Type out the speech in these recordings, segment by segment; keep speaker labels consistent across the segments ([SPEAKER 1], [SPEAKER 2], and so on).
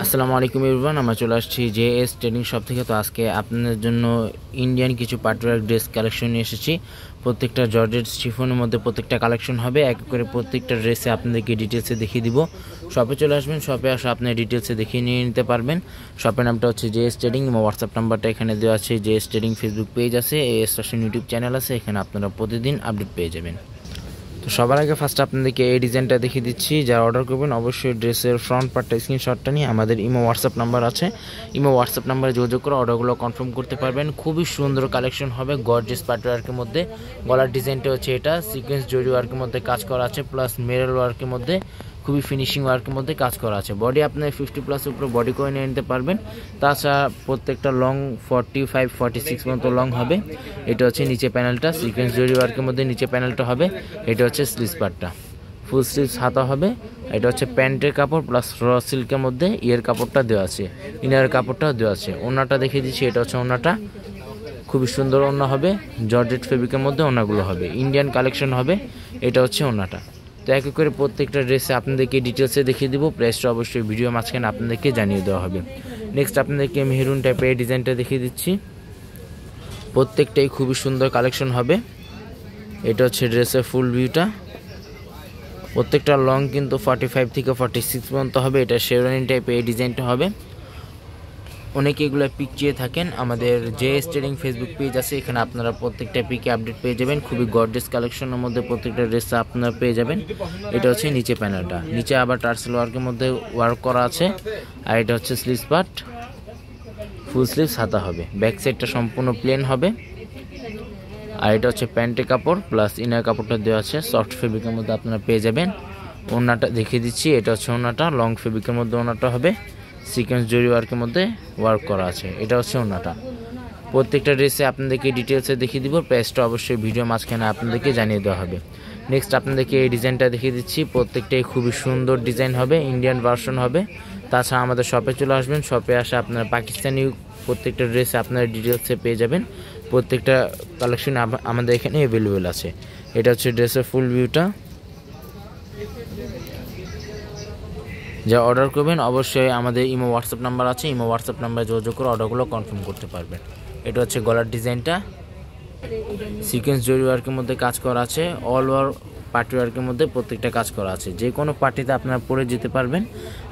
[SPEAKER 1] আসসালামু আলাইকুম এভরিওয়ান, আমরা চলে আসছি জেএস ট্রেডিং শপ থেকে। তো আজকে আপনাদের জন্য ইন্ডিয়ান কিছু পার্টিওয়ার ড্রেস কালেকশন নিয়ে এসেছি। প্রত্যেকটা জর্জেট শিফনের মধ্যে প্রত্যেকটা কালেকশন হবে, এক করে প্রত্যেকটা ড্রেসে আপনাদেরকে ডিটেলসে দেখিয়ে দিব। শপে চলে আসবেন, শপে আসে আপনি ডিটেলসে দেখিয়ে নিয়ে নিতে পারবেন। শপের নামটা হচ্ছে জেএস ট্রেডিং এবং হোয়াটসঅ্যাপ নাম্বারটা এখানে দেওয়া আছে। জেএস ট্রেডিং ফেসবুক পেজ আছে, এএস ফ্যাশন ইউটিউব চ্যানেল আছে, এখানে আপনারা প্রতিদিন আপডেট পেয়ে যাবেন। তো সবার আগে ফার্স্ট আপনাদেরকে এই ডিজাইনটা দেখিয়ে দিচ্ছি। যারা অর্ডার করবেন অবশ্যই ড্রেসের ফ্রন্ট পার্টটা স্ক্রিনশটটা নিয়ে আমাদের ইমো হোয়াটসঅ্যাপ নাম্বার আছে, ইমো হোয়াটসঅ্যাপ নাম্বারে যোগাযোগ করে অর্ডারগুলো কনফার্ম করতে পারবেন। খুবই সুন্দর কালেকশন হবে গর্জিয়াস পার্টিওয়ার্কের মধ্যে। গলার ডিজাইনটা হচ্ছে এটা সিকোয়েন্স জরি ওয়ার্কের মধ্যে কাজ করা আছে, প্লাস মেরাল ওয়ার্কের মধ্যে খুবই ফিনিশিং ওয়ার্কের মধ্যে কাজ করা আছে। বডি আপনার 50+ উপরে বডি করে নিয়ে নিতে পারবেন। তাছাড়া প্রত্যেকটা লং 45-46 পর্যন্ত লং হবে। এটা হচ্ছে নিচে প্যানেলটা সিকোয়েন্স জরি ওয়ার্কের মধ্যে নিচে প্যানেলটা হবে। এটা হচ্ছে স্লিভস পার্টটা, ফুল স্লিভস হাতা হবে। এটা হচ্ছে প্যান্টের কাপড় প্লাস র সিল্কের মধ্যে ইয়ের কাপড়টা দেওয়া আছে, ইনার কাপড়টাও দেওয়া আছে। ওড়নাটা দেখিয়ে দিচ্ছি, এটা হচ্ছে ওড়নাটা, খুবই সুন্দর ওড়না হবে। জর্জেট ফেব্রিকের মধ্যে ওড়নাগুলো হবে, ইন্ডিয়ান কালেকশন হবে। এটা হচ্ছে ওড়নাটা। তো এক এক করে প্রত্যেকটা ড্রেসে আপনাদেরকে ডিটেলসে দেখিয়ে দিব। প্রাইসটা অবশ্যই ভিডিও মাঝখানে আপনাদেরকে জানিয়ে দেওয়া হবে। নেক্সট আপনাদেরকে মেরুন টাইপের এই ডিজাইনটা দেখিয়ে দিচ্ছি। প্রত্যেকটাই খুবই সুন্দর কালেকশন হবে। এটা হচ্ছে ড্রেসের ফুল ভিউটা। প্রত্যেকটা লং কিন্তু 45 থেকে 46 পর্যন্ত হবে। এটা শেরওয়ানি টাইপের এই ডিজাইনটা হবে। অনেকে এগুলো পিক চেয়ে থাকেন, আমাদের জেএস ট্রেডিং ফেসবুক পেজ আছে, এখানে আপনারা প্রত্যেকটা পিকে আপডেট পেয়ে যাবেন। খুবই গর্জিয়াস কালেকশনের মধ্যে প্রত্যেকটা ড্রেস আপনারা পেয়ে যাবেন। এটা হচ্ছে নিচে প্যানেলটা, নিচে আবার টার্সেল ওয়ার্কের মধ্যে ওয়ার্ক করা আছে। আর এটা হচ্ছে স্লিভস পার্ট, ফুল স্লিভস হাতা হবে। ব্যাক সাইডটা সম্পূর্ণ প্লেন হবে। আর এটা হচ্ছে প্যান্টের কাপড় প্লাস ইনার কাপড়টা দেওয়া আছে, সফট ফেব্রিকের মধ্যে আপনারা পেয়ে যাবেন। ওড়নাটা দেখিয়ে দিচ্ছি, এটা হচ্ছে ওড়নাটা, লং ফেব্রিকের মধ্যে ওড়নাটা হবে, সিকোয়েন্স জরি ওয়ার্কের মধ্যে ওয়ার্ক করা আছে। এটা হচ্ছে ওড়নাটা। প্রত্যেকটা ড্রেসে আপনাদেরকে ডিটেলসে দেখিয়ে দিব। প্রাইসটা অবশ্যই ভিডিও মাঝখানে আপনাদেরকে জানিয়ে দেওয়া হবে। নেক্সট আপনাদেরকে এই ডিজাইনটা দেখিয়ে দিচ্ছি। প্রত্যেকটাই খুবই সুন্দর ডিজাইন হবে, ইন্ডিয়ান ভার্সন হবে। তাছাড়া আমাদের শপে চলে আসবেন, শপে আসে আপনারা পাকিস্তানি প্রত্যেকটা ড্রেসে আপনারা ডিটেলসে পেয়ে যাবেন। প্রত্যেকটা কালেকশন আমাদের এখানে অ্যাভেলেবেল আছে। এটা হচ্ছে ড্রেসের ফুল ভিউটা। যা অর্ডার করবেন অবশ্যই আমাদের ইমো হোয়াটসঅ্যাপ নাম্বার আছে, ইমো হোয়াটসঅ্যাপ নাম্বারে যোগাযোগ করে অর্ডারগুলো কনফার্ম করতে পারবেন। এটা হচ্ছে গলার ডিজাইনটা, সিকোয়েন্স জরি ওয়ার্কের মধ্যে কাজ করা আছে, অল ওভার পার্টি ওয়ার্কের মধ্যে প্রত্যেকটা কাজ করা আছে, যে কোনো পার্টিতে আপনারা পরে যেতে পারবেন।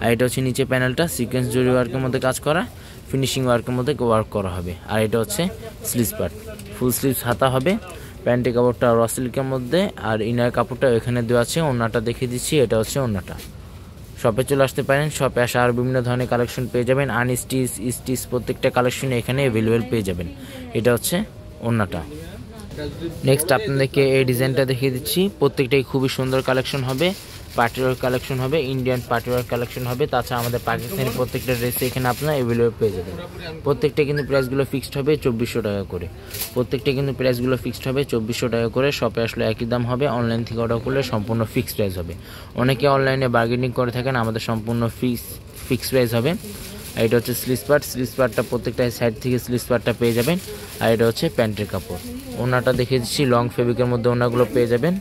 [SPEAKER 1] আর এটা হচ্ছে নিচে প্যানেলটা সিকোয়েন্স জরি ওয়ার্কের মধ্যে কাজ করা, ফিনিশিং ওয়ার্কের মধ্যে ওয়ার্ক করা হবে। আর এটা হচ্ছে স্লিভস পার্ট, ফুল স্লিভস হাতা হবে। প্যান্টের কাপড়টা র সিল্কের মধ্যে, আর ইনার কাপড়টা এখানে দেওয়া আছে। ওড়নাটা দেখিয়ে দিচ্ছি, এটা হচ্ছে ওড়নাটা। শপে চলে আসতে পারেন, শপে আসা আর বিভিন্ন ধরনের কালেকশন পেয়ে যাবেন। আনস্টিচ স্টিচ প্রত্যেকটা কালেকশন এখানে অ্যাভেলেবেল পেয়ে যাবেন। এটা হচ্ছে ওড়নাটা। নেক্সট আপনাদেরকে এই ডিজাইনটা দেখিয়ে দিচ্ছি। প্রত্যেকটাই খুবই সুন্দর কালেকশন হবে, পার্টিওয়ার কালেকশন হবে, ইন্ডিয়ান পার্টিওয়ার কালেকশন হবে। তাছাড়া আমাদের পাকিস্তানি প্রত্যেকটা ড্রেস এখানে আপনারা অ্যাভেলেবেল পেয়ে যাবেন। প্রত্যেকটা কিন্তু প্রাইসগুলো ফিক্সড হবে 2400 টাকা করে। প্রত্যেকটা কিন্তু প্রাইসগুলো ফিক্সড হবে 2400 টাকা করে। শপে আসলে একই দাম হবে, অনলাইন থেকে অর্ডার করলে সম্পূর্ণ ফিক্সড প্রাইস হবে। অনেকে অনলাইনে বার্গেনিং করে থাকেন, আমাদের সম্পূর্ণ ফিক্সড প্রাইস হবে। আর এটা হচ্ছে স্লিভস পার্ট, স্লিভস পার্টটা প্রত্যেকটা সাইড থেকে স্লিভস পার্টটা পেয়ে যাবেন। আর এটা হচ্ছে প্যান্টের কাপড়। ওড়নাটা দেখিয়ে দিচ্ছি, লং ফেব্রিকের মধ্যে ওড়নাগুলো পেয়ে যাবেন।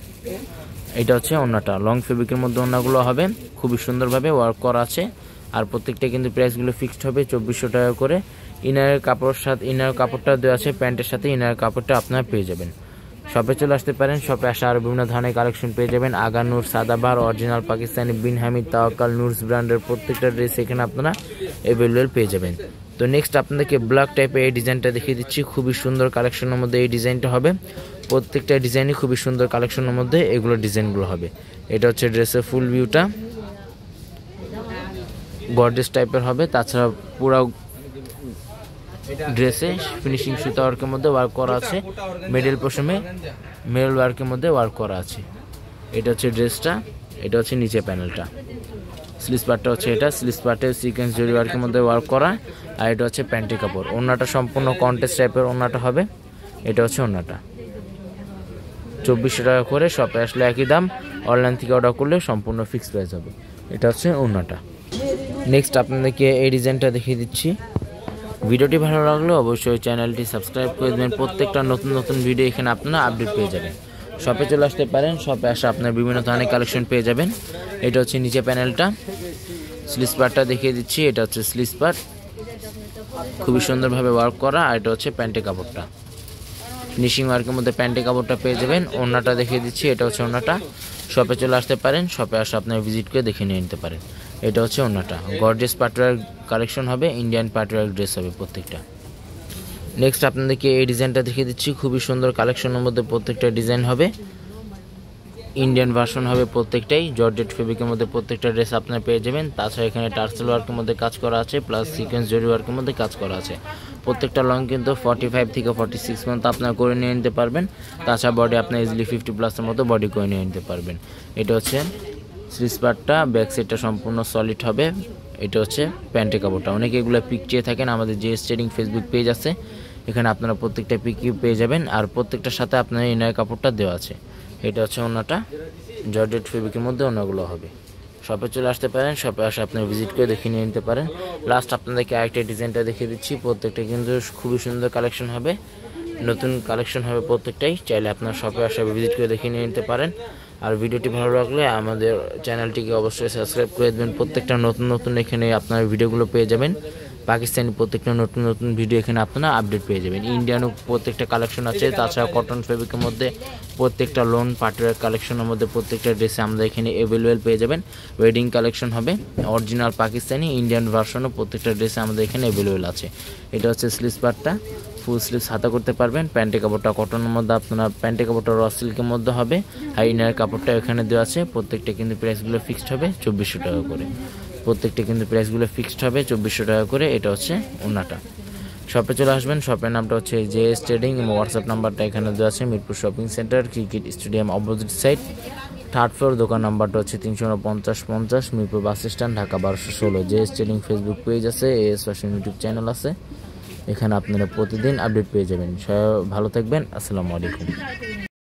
[SPEAKER 1] এটা হচ্ছে ওড়নাটা, লং ফেব্রিকের মধ্যে ওড়নাগুলো হবে, খুবই সুন্দরভাবে ওয়ার্ক করা আছে। আর প্রত্যেকটা কিন্তু প্রাইসগুলো ফিক্সড হবে 2400 টাকা করে। ইনারের কাপড়ের সাথে ইনার কাপড়টা দেওয়া আছে, প্যান্টের সাথে ইনার কাপড়টা আপনারা পেয়ে যাবেন। শপে চলে আসতে পারেন, শপে আসা আর বিভিন্ন ধরনের কালেকশন পেয়ে যাবেন। আগা নূর, সাদাবাহার, অরিজিনাল পাকিস্তানি, বিন হামিদ, তাওয়াক্কাল, নুরস ব্র্যান্ডের প্রত্যেকটা ড্রেস এখানে আপনারা অ্যাভেলেবেল পেয়ে যাবেন। তো নেক্সট আপনাদেরকে ব্ল্যাক টাইপের এই ডিজাইনটা দেখিয়ে দিচ্ছি। খুবই সুন্দর কালেকশনের মধ্যে এই ডিজাইনটা হবে। প্রত্যেকটা ডিজাইনই খুবই সুন্দর কালেকশনের মধ্যে এগুলো ডিজাইনগুলো হবে। এটা হচ্ছে ড্রেসের ফুল ভিউটা, গর্জিয়াস টাইপের হবে। তাছাড়া পুরো ড্রেসে ফিনিশিং সুতা ওয়ার্কের মধ্যে ওয়ার্ক করা আছে, মিডল পোর্শনে মেরুল ওয়ার্কের মধ্যে ওয়ার্ক করা আছে। এটা হচ্ছে ড্রেসটা, এটা হচ্ছে নিচে প্যানেলটা। স্লিভস পার্টটা হচ্ছে এটা, স্লিভস পার্টে সিকোয়েন্স জরি ওয়ার্কের মধ্যে ওয়ার্ক করা। আর এটা হচ্ছে প্যান্টের কাপড়। ওড়নাটা সম্পূর্ণ কন্টেস্ট টাইপের ওড়নাটা হবে। এটা হচ্ছে ওড়নাটা, 2400 টাকা করে। শপে আসলে একই দাম, অনলাইন থেকে অর্ডার করলে সম্পূর্ণ ফিক্সড প্রাইস হবে। এটা হচ্ছে ওড়নাটা। নেক্সট আপনাদেরকে এই ডিজাইনটা দেখিয়ে দিচ্ছি। ভিডিওটি ভালো লাগলে অবশ্যই চ্যানেলটি সাবস্ক্রাইব করে দেবেন। প্রত্যেকটা নতুন নতুন ভিডিও এখানে আপনারা আপডেট পেয়ে যাবেন। শপে চলে আসতে পারেন। শপে আসে আপনার বিভিন্ন ধরনের কালেকশন পেয়ে যাবেন। এটা হচ্ছে নিচে প্যানেলটা, স্লিভস পার্টটা দেখিয়ে দিচ্ছি। এটা হচ্ছে স্লিভস পার্ট, খুবই সুন্দরভাবে ওয়ার্ক করা। আর এটা হচ্ছে প্যান্টের কাপড়টা, ফিনিশিং ওয়ার্কের মধ্যে প্যান্টের কাপড়টা পেয়ে যাবেন। ওড়নাটা দেখিয়ে দিচ্ছি, এটা হচ্ছে ওড়নাটা। শপে চলে আসতে পারেন, শপে আসে আপনার ভিজিট করে দেখে নিয়ে নিতে পারেন। এটা হচ্ছে ওড়নাটা। গর্জিয়াস পার্টিওয়ার কালেকশন হবে, ইন্ডিয়ান পার্টিওয়ার ড্রেস হবে প্রত্যেকটা। নেক্সট আপনাদেরকে এই ডিজাইনটা দেখিয়ে দিচ্ছি, খুবই সুন্দর কালেকশনের মধ্যে প্রত্যেকটা ডিজাইন হবে, ইন্ডিয়ান ভার্সন হবে প্রত্যেকটাই। জর্জেট ফেব্রিকের মধ্যে প্রত্যেকটা ড্রেস আপনারা পেয়ে যাবেন। তাছাড়া এখানে টার্সেল ওয়ার্কের মধ্যে কাজ করা আছে, প্লাস সিকোয়েন্স জরি ওয়ার্কের মধ্যে কাজ করা আছে। প্রত্যেকটা লং কিন্তু 45 থেকে 46 পর্যন্ত আপনারা করে নিয়ে নিতে পারবেন। তাছাড়া বডি আপনার ইজিলি 50+ মতো বডি করে নিয়ে নিতে পারবেন। এটা হচ্ছে স্লিভস পার্টটা, ব্যাক সাইডটা সম্পূর্ণ সলিড হবে। এটা হচ্ছে প্যান্টের কাপড়টা। অনেকে এগুলো পিক চেয়ে থাকেন, আমাদের যে ট্রেডিং ফেসবুক পেজ আছে এখানে আপনারা প্রত্যেকটা পিক পেয়ে যাবেন। আর প্রত্যেকটার সাথে আপনার ইনার কাপড়টা দেওয়া আছে। এটা হচ্ছে ওড়নাটা, জর্জেট ফেব্রিকের মধ্যে ওড়নাগুলো হবে। শপে চলে আসতে পারেন, শপে আসে আপনি ভিজিট করে দেখে নিয়ে নিতে পারেন। লাস্ট আপনাদেরকে আরেকটা ডিজাইনটা দেখিয়ে দিচ্ছি। প্রত্যেকটা কিন্তু খুবই সুন্দর কালেকশন হবে, নতুন কালেকশন হবে প্রত্যেকটাই। চাইলে আপনার শপে আসে ভিজিট করে দেখে নিয়ে নিতে পারেন। আর ভিডিওটি ভালো লাগলে আমাদের চ্যানেলটিকে অবশ্যই সাবস্ক্রাইব করে দেবেন। প্রত্যেকটা নতুন এখানে আপনার ভিডিওগুলো পেয়ে যাবেন। পাকিস্তানি প্রত্যেকটা নতুন ভিডিও এখানে আপনারা আপডেট পেয়ে যাবেন। ইন্ডিয়ানও প্রত্যেকটা কালেকশন আছে। তাছাড়া কটন ফেব্রিকের মধ্যে প্রত্যেকটা লোন পার্টিওয়ার কালেকশনের মধ্যে প্রত্যেকটা ড্রেসে আমরা এখানে অ্যাভেলেবেল পেয়ে যাবেন। ওয়েডিং কালেকশন হবে, অরিজিনাল পাকিস্তানি ইন্ডিয়ান ভার্সনও প্রত্যেকটা ড্রেসে আমাদের এখানে অ্যাভেলেবেল আছে। এটা হচ্ছে স্লিভস পার্টটা, ফুল স্লিভস হাতা করতে পারবেন। প্যান্টের কাপড়টা কটনের মধ্যে, আপনার প্যান্টের কাপড়টা র সিল্কের মধ্যে হবে। আর ইনার কাপড়টা এখানে দেওয়া আছে। প্রত্যেকটা কিন্তু প্রাইসগুলো ফিক্সড হবে 2400 টাকা করে। প্রত্যেকটা কিন্তু প্রাইসগুলো ফিক্সড হবে 2400 টাকা করে। এটা হচ্ছে ওড়নাটা। শপে চলে আসবেন। শপের নামটা হচ্ছে জেএস ট্রেডিং। হোয়াটসঅ্যাপ নাম্বারটা এখানে দেওয়া আছে। Mirpur shopping centre, cricket stadium opposite side, 3rd floor. দোকান নাম্বারটা হচ্ছে 349-50 Mirpur bus stand, Dhaka 1216। JS trading Facebook page আছে, এএস ফ্যাশন ইউটিউব চ্যানেল আছে। এখানে আপনারা প্রতিদিন আপডেট পেয়ে যাবেন। সবাই ভালো থাকবেন। আসসালামু আলাইকুম।